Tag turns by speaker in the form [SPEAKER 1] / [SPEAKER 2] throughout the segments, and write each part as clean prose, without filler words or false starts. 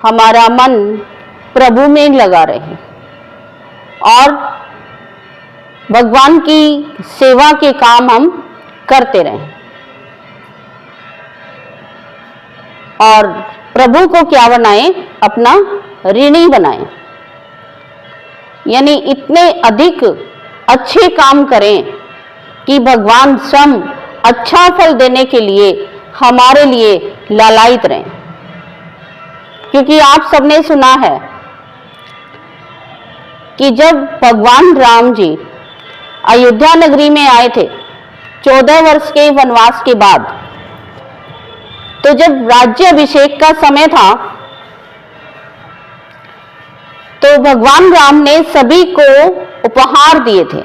[SPEAKER 1] हमारा मन प्रभु में लगा रहे और भगवान की सेवा के काम हम करते रहें और प्रभु को क्या बनाएं? अपना ऋणी बनाएं। यानी इतने अधिक अच्छे काम करें कि भगवान स्वयं अच्छा फल देने के लिए हमारे लिए लालायित रहें। क्योंकि आप सबने सुना है कि जब भगवान राम जी अयोध्या नगरी में आए थे 14 वर्ष के वनवास के बाद, तो जब राज्य अभिषेक का समय था तो भगवान राम ने सभी को उपहार दिए थे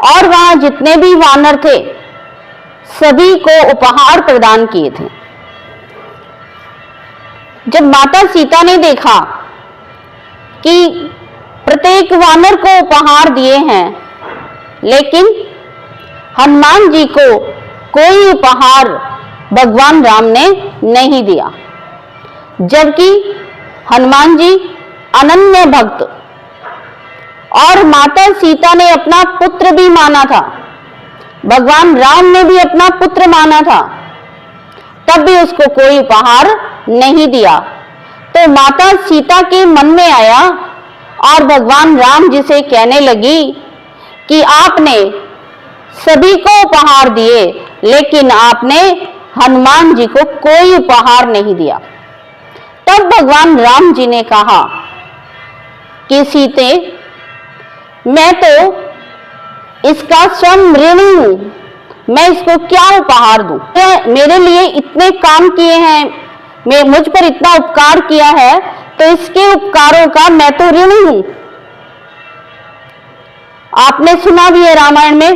[SPEAKER 1] और वहां जितने भी वानर थे सभी को उपहार प्रदान किए थे। जब माता सीता ने देखा कि प्रत्येक वानर को उपहार दिए हैं लेकिन हनुमान जी को कोई उपहार भगवान राम ने नहीं दिया, जबकि हनुमान जी अनन्य भक्त और माता सीता ने अपना पुत्र भी माना था, भगवान राम ने भी अपना पुत्र माना था, तब भी उसको कोई उपहार नहीं दिया। तो माता सीता के मन में आया और भगवान राम जी से कहने लगी कि आपने सभी को उपहार दिए लेकिन आपने हनुमान जी को कोई उपहार नहीं दिया। तब भगवान राम जी ने कहा कि सीते, मैं तो इसका स्वयं ऋणी हूं, मैं इसको क्या उपहार दूं? मेरे लिए इतने काम किए हैं, मैं मुझ पर इतना उपकार किया है, तो इसके उपकारों का मैं तो ऋणी हूं। आपने सुना भी है रामायण में,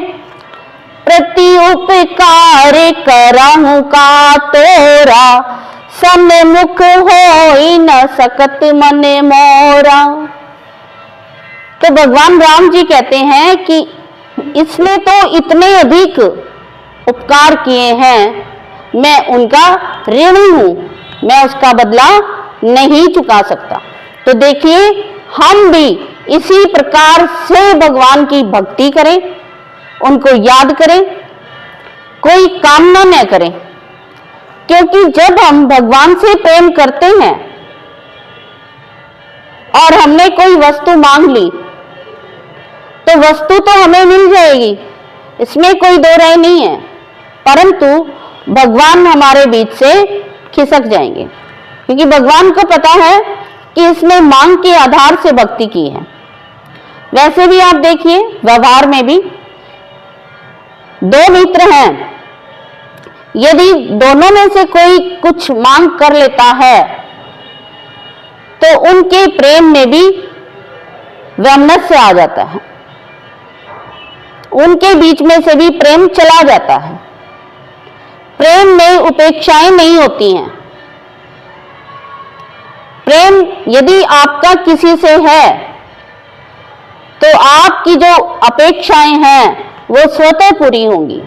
[SPEAKER 1] प्रति उपकार करहु का तोरा, सन्मुख होई न सकत मन मोरा। तो भगवान राम जी कहते हैं कि इसने तो इतने अधिक उपकार किए हैं, मैं उनका ऋणी हूं, मैं उसका बदला नहीं चुका सकता। तो देखिए, हम भी इसी प्रकार से भगवान की भक्ति करें, उनको याद करें, कोई कामना न करें। क्योंकि जब हम भगवान से प्रेम करते हैं और हमने कोई वस्तु मांग ली तो वस्तु तो हमें मिल जाएगी, इसमें कोई दो राय नहीं है, परंतु भगवान हमारे बीच से खिसक जाएंगे। क्योंकि भगवान को पता है कि इसने मांग के आधार से भक्ति की है। वैसे भी आप देखिए, व्यवहार में भी दो मित्र हैं, यदि दोनों में से कोई कुछ मांग कर लेता है तो उनके प्रेम में भी वैमनस्य आ जाता है, उनके बीच में से भी प्रेम चला जाता है। प्रेम में उपेक्षाएं नहीं होती हैं। प्रेम यदि आपका किसी से है तो आपकी जो अपेक्षाएं हैं वो स्वतः पूरी होंगी।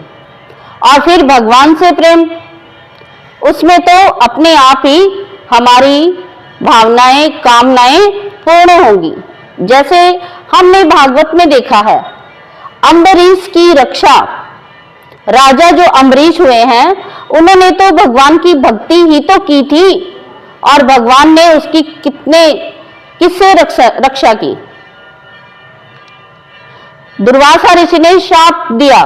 [SPEAKER 1] और फिर भगवान से प्रेम, उसमें तो अपने आप ही हमारी भावनाएं, कामनाएं पूर्ण होंगी। जैसे हमने भागवत में देखा है, अम्बरीश की रक्षा, राजा जो अम्बरीश हुए हैं उन्होंने तो भगवान की भक्ति ही तो की थी और भगवान ने उसकी किससे रक्षा की? दुर्वासा ऋषि ने शाप दिया,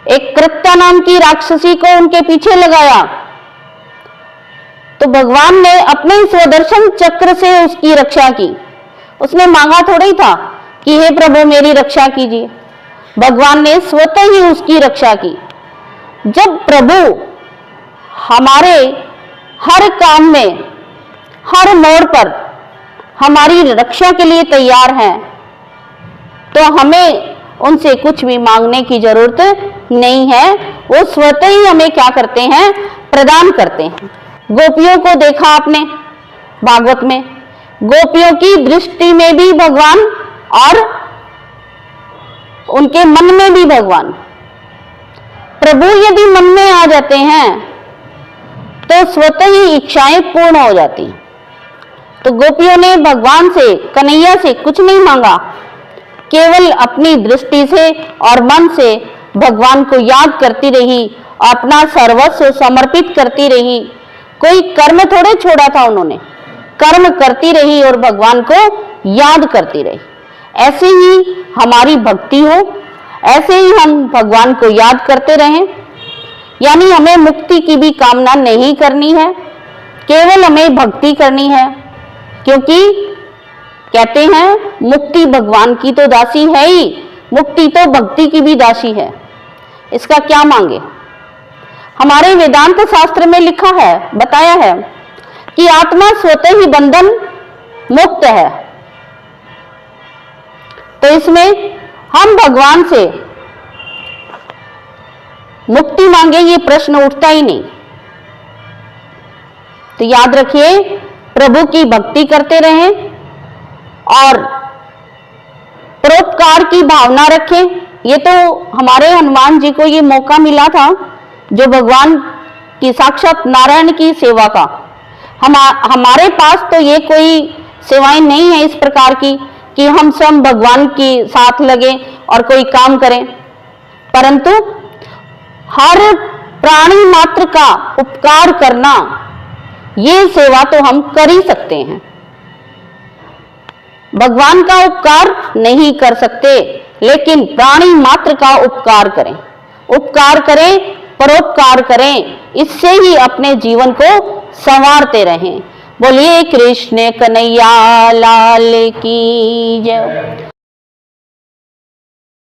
[SPEAKER 1] एक कृत्या नाम की राक्षसी को उनके पीछे लगाया, तो भगवान ने अपने स्वदर्शन चक्र से उसकी रक्षा की। उसने मांगा थोड़ा ही था कि हे प्रभु मेरी रक्षा कीजिए, भगवान ने स्वतः ही उसकी रक्षा की। जब प्रभु हमारे हर काम में, हर मोड़ पर हमारी रक्षा के लिए तैयार हैं, तो हमें उनसे कुछ भी मांगने की जरूरत नहीं है, वो स्वतः ही हमें क्या करते हैं? प्रदान करते हैं। गोपियों को देखा आपने भागवत में, गोपियों की दृष्टि में भी भगवान और उनके मन में भी भगवान। प्रभु यदि मन में आ जाते हैं तो स्वतः ही इच्छाएं पूर्ण हो जाती। तो गोपियों ने भगवान से, कन्हैया से कुछ नहीं मांगा, केवल अपनी दृष्टि से और मन से भगवान को याद करती रही, अपना सर्वस्व समर्पित करती रही। कोई कर्म थोड़े छोड़ा था उन्होंने, कर्म करती रही और भगवान को याद करती रही। ऐसे ही हमारी भक्ति हो, ऐसे ही हम भगवान को याद करते रहें। यानी हमें मुक्ति की भी कामना नहीं करनी है, केवल हमें भक्ति करनी है, क्योंकि कहते हैं मुक्ति भगवान की तो दासी है ही, मुक्ति तो भक्ति की भी दासी है। इसका क्या मांगे? हमारे वेदांत शास्त्र में लिखा है, बताया है कि आत्मा स्वतः ही बंधन मुक्त है। तो इसमें हम भगवान से मुक्ति मांगे, ये प्रश्न उठता ही नहीं। तो याद रखिए, प्रभु की भक्ति करते रहें और परोपकार की भावना रखें। ये तो हमारे हनुमान जी को ये मौका मिला था, जो भगवान की साक्षात नारायण की सेवा का। हमारे पास तो ये कोई सेवाएं नहीं है इस प्रकार की कि हम सब भगवान के साथ लगे और कोई काम करें, परंतु हर प्राणी मात्र का उपकार करना, ये सेवा तो हम कर ही सकते हैं। भगवान का उपकार नहीं कर सकते, लेकिन प्राणी मात्र का उपकार करें, उपकार करें, परोपकार करें, इससे ही अपने जीवन को संवारते रहें। बोलिए कृष्ण कन्हैया लाल की जय।